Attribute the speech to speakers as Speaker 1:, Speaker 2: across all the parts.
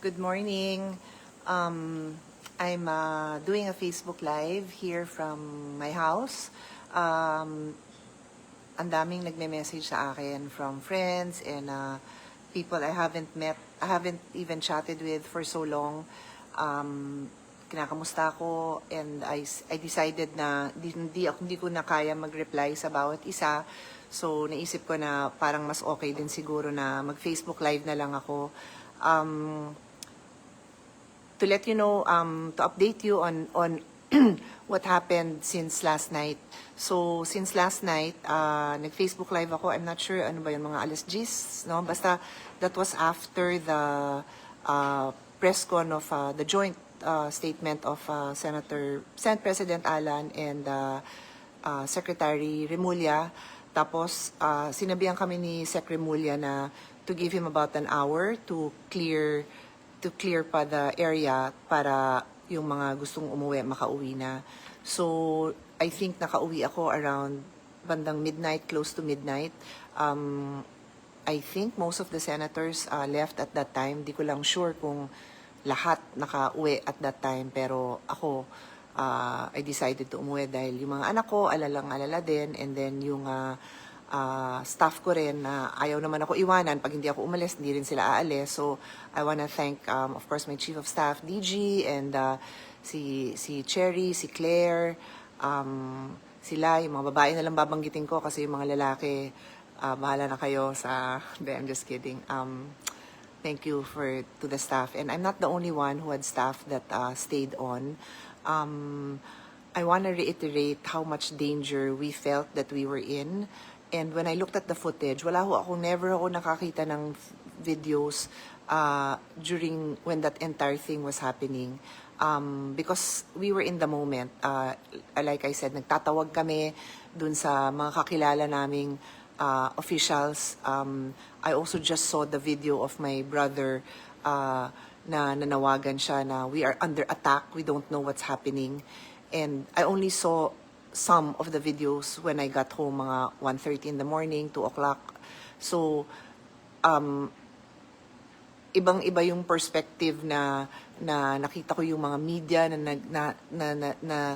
Speaker 1: Good morning. I'm doing a Facebook Live here from my house. Ang daming nagme-message sa akin from friends and people I haven't met, I haven't even chatted with for so long. Kinakamusta ako and I decided na hindi ko na kaya mag-reply sa bawat isa. So naisip ko na parang mas okay din siguro na mag-Facebook Live na lang ako. To let you know, to update you on what happened since last night. So, since last night, nag-Facebook Live ako. I'm not sure ano ba yung mga alas 10, no? Basta, that was after the press con of the joint statement of Senate President Alan and Secretary Remulla. Tapos, sinabihan kami ni Sec Remulla na to give him about an hour to clear pa the area para yung mga gustong umuwi, makauwi na. So, I think nakauwi ako around bandang midnight, close to midnight. I think most of the senators left at that time. Di ko lang sure kung lahat nakauwi at that time. Pero ako, I decided to umuwi dahil yung mga anak ko, alalang-alala din. And then yung staff ko rin na ayaw naman ako iwanan. Pag hindi ako umalis, hindi rin sila aalis. So, I wanna thank, of course, my Chief of Staff, DG, and si Cherry, si Claire, sila, yung mga babae na lang babanggitin ko kasi yung mga lalaki, bahala na kayo sa... I'm just kidding. Thank you to the staff. And I'm not the only one who had staff that stayed on. I wanna reiterate how much danger we felt that we were in. And when I looked at the footage, never ako nakakita ng videos during when that entire thing was happening. Because we were in the moment. Like I said, nagtatawag kami dun sa mga kakilala naming officials. I also just saw the video of my brother na nanawagan siya na we are under attack, we don't know what's happening. And I only saw some of the videos when I got home, mga 1:30 in the morning, 2 o'clock. So, ibang-iba yung perspective na nakita ko yung mga media na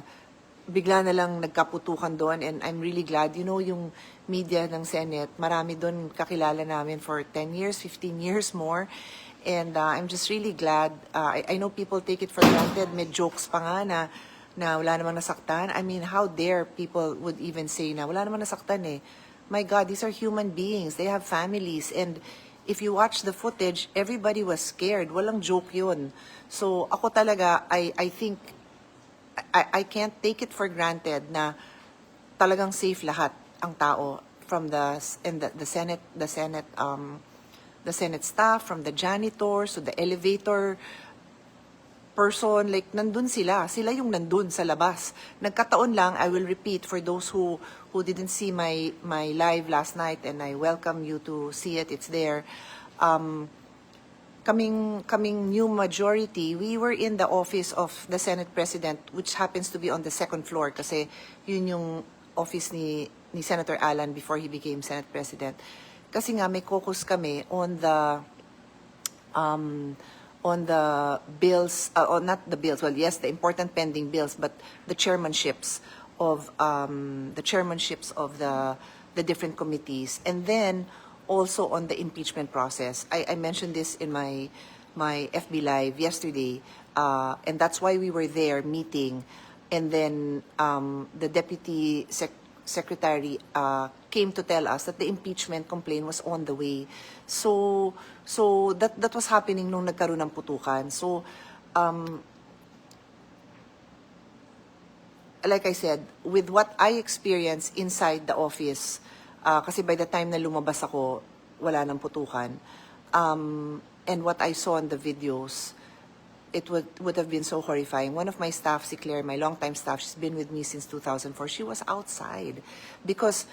Speaker 1: bigla na lang nagkaputukan doon. And I'm really glad, yung media ng Senate, marami doon kakilala namin for 10 years, 15 years more. And I'm just really glad. I know people take it for granted. May jokes pa nga na wala namang nasaktan. I mean, how dare people would even say na wala namang nasaktan eh. My God, these are human beings. They have families. And if you watch the footage, everybody was scared. Walang joke yun. So ako talaga, I think, I can't take it for granted na talagang safe lahat ang tao from the Senate staff, from the janitors to the elevator person, like nandun sila yung nandun sa labas. Nagkataon lang, I will repeat for those who didn't see my live last night, and I welcome you to see it, it's there. Kaming new majority, we were in the office of the Senate President, which happens to be on the second floor kasi yun yung office ni Senator Alan before he became Senate President. Kasi nga may caucus kami on the bills, or not the bills, well, yes, the important pending bills, but the chairmanships of the different committees, and then also on the impeachment process. I mentioned this in my FB Live yesterday, and that's why we were there meeting, and then the Deputy Secretary came to tell us that the impeachment complaint was on the way. So that was happening nung nagkaroon ng putukan. So like I said, with what I experienced inside the office, kasi by the time na lumabas ako, wala nang putukan. And what I saw in the videos, it would have been so horrifying. One of my staff, si Claire, my longtime staff, she's been with me since 2004. She was outside because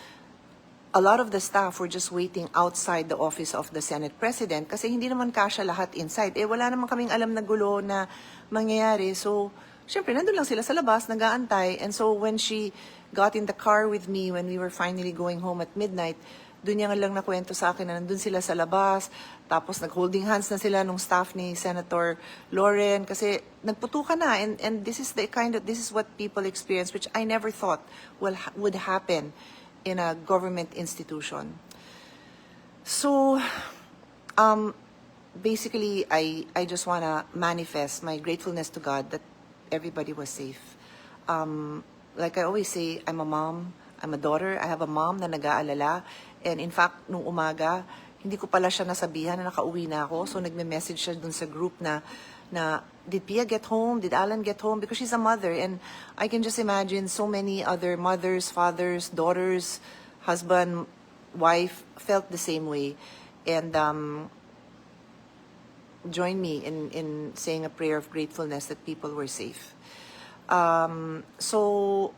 Speaker 1: a lot of the staff were just waiting outside the office of the Senate President kasi hindi naman kasya lahat inside. Wala naman kaming alam na gulo na mangyayari. So, syempre, nandun lang sila sa labas, nag-aantay. And so, when she got in the car with me, when we were finally going home at midnight, doon niya nga lang nakwento sa akin na nandun sila sa labas, tapos nag-holding hands na sila nung staff ni Senator Lauren kasi nagputukan na, and this is this is what people experience, which I never thought would happen in a government institution. So, basically, I just want to manifest my gratefulness to God that everybody was safe. Like I always say, I'm a mom, I'm a daughter, I have a mom na nag-aalala, and in fact, nung umaga, hindi ko pala siya nasabihan na nakauwi na ako, so nagme-message siya dun sa group na did Pia get home? Did Alan get home? Because she's a mother, and I can just imagine so many other mothers, fathers, daughters, husband, wife felt the same way, and join me in saying a prayer of gratefulness that people were safe. So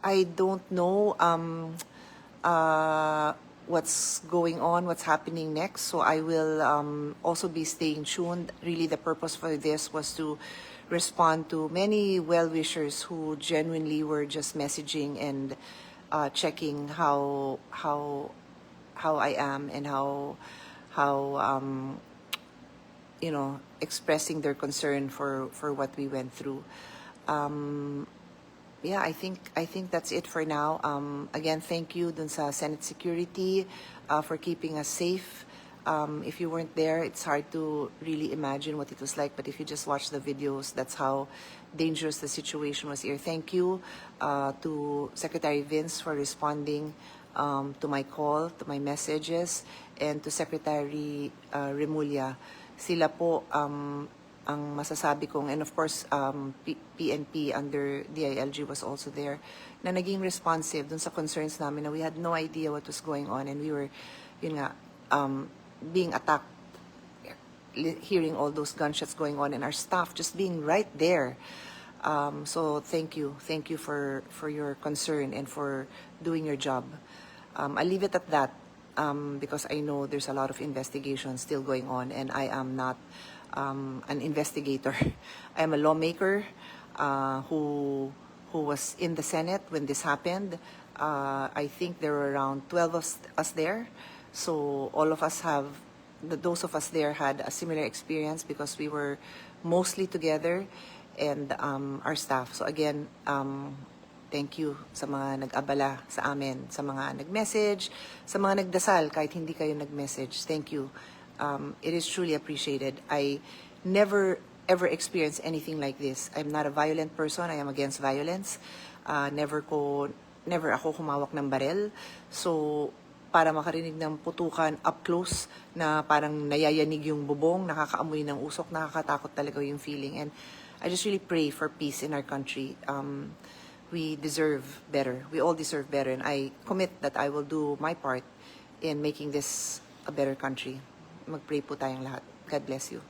Speaker 1: I don't know what's going on, what's happening next. So I will also be staying tuned. Really, the purpose for this was to respond to many well-wishers who genuinely were just messaging and checking how I am and how expressing their concern for what we went through. Yeah, I think that's it for now. Again, thank you dun sa Senate Security for keeping us safe. If you weren't there, it's hard to really imagine what it was like. But if you just watch the videos, that's how dangerous the situation was here. Thank you to Secretary Vince for responding to my call, to my messages, and to Secretary Remulla. Sila po ang masasabi kong, and of course, PNP under DILG was also there, na naging responsive dun sa concerns namin na we had no idea what was going on, and we were, being attacked, hearing all those gunshots going on, and our staff just being right there. So thank you for your concern and for doing your job. I'll leave it at that because I know there's a lot of investigation still going on, and I am not an investigator. I am a lawmaker who was in the Senate when this happened. I think there were around 12 of us there. So all of us those of us there had a similar experience because we were mostly together, and our staff. So again, thank you sa mga nag-abala sa amin, sa mga nag-message, sa mga nagdasal kahit hindi kayo nag-message. Thank you. It is truly appreciated. I never ever experienced anything like this. I'm not a violent person. I am against violence. Never ako humawak ng barel. So, para makarinig ng putukan up close na parang nayayanig yung bubong, nakakaamoy ng usok, nakakatakot talaga yung feeling. And I just really pray for peace in our country. We deserve better. We all deserve better. And I commit that I will do my part in making this a better country. Mag-pray po tayong lahat. God bless you.